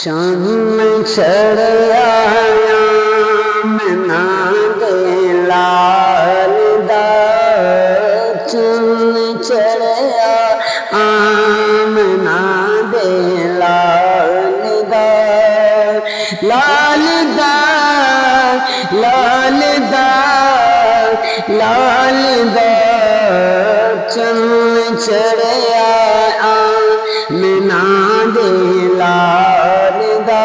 चन्न चढ़िया आमना दे लाल दा, चन्न चढ़िया आमना दे लाल दा, लाल दा लाल दा लाल दा, चन्न चढ़िया आमना दे लाल दा,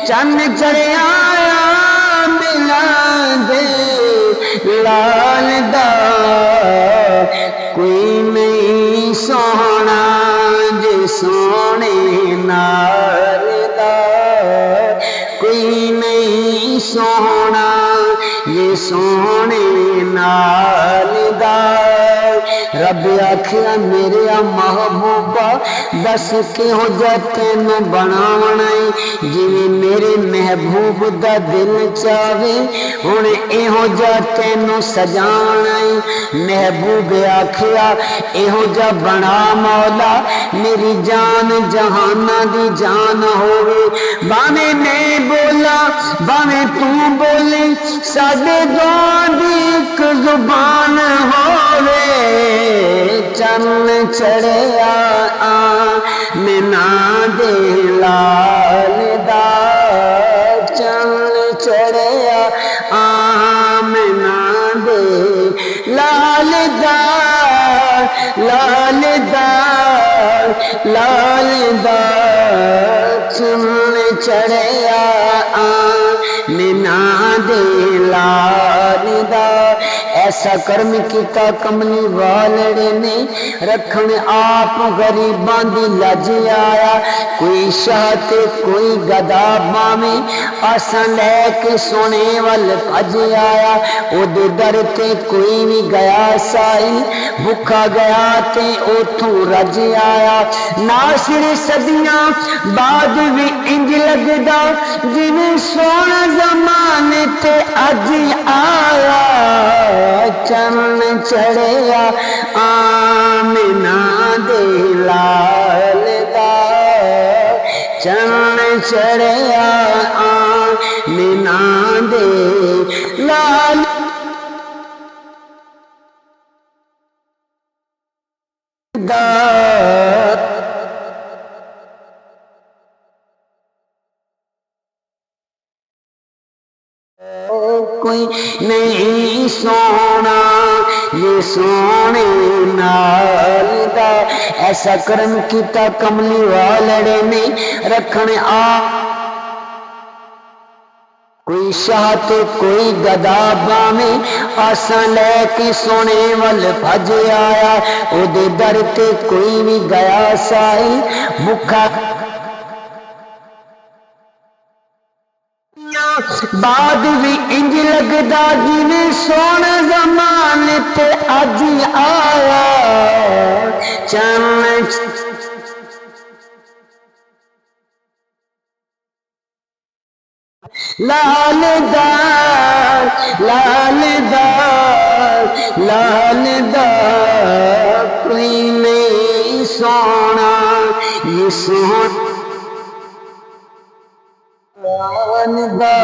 चन्न चढ़िया आमना दे लाल दा, कोई नहीं सोना जे सोने नाल दा, कोई नहीं सोना ये सोने नाल दा। रब आखिया मेरे महबूबा दस किहो जा तेन बनावना जिवें मेरे महबूब दा दिल चावे हुण इहो जा तेनों सजावना। महबूब आखिया इहो जा बना मौला मेरी जान जहाना दी जान होवे, भावें मैं बोला भावें तू बोले साडे दोआं दी इक जुबान होवे। चन्न चढ़िया आमना दे लाल दा, चन्न चढ़िया आमना दे लाल दा, लाल दा लाल दा, चन्न चढ़िया आमना दे लाल दा। ऐसा कर्म किया कमली वालड़े ने रखन आप गरीबां दी लज आया, कोई शाह ते कोई गदा बावे आसा लैके सोने वल भज आया। ओदे दर ते कोई भी गया साई भुखा गया ते ओथों रज आया। नासिर सदियां बाद भी इंज लगदा जिवें सोना जमाने ते अज आया। चन्न चढ़िया आमना दे लाल दा, चन्न चढ़िया आमना दे लाल दा। कोई नहीं सोना ये सोने नाल दा। ऐसा कर्म किया कमली वालड़े ने रखने कोई शाह ते कोई गदा बावे आसा लैके सोने वल भज आया। ओदे दर ते कोई भी गया साई भुखा बाद भी इंज लगदा जिवें सोना जमाने ते अज आया। चन्न लाल दा लाल दा लाल दा, कोई नहीं सोना ये सोना दा।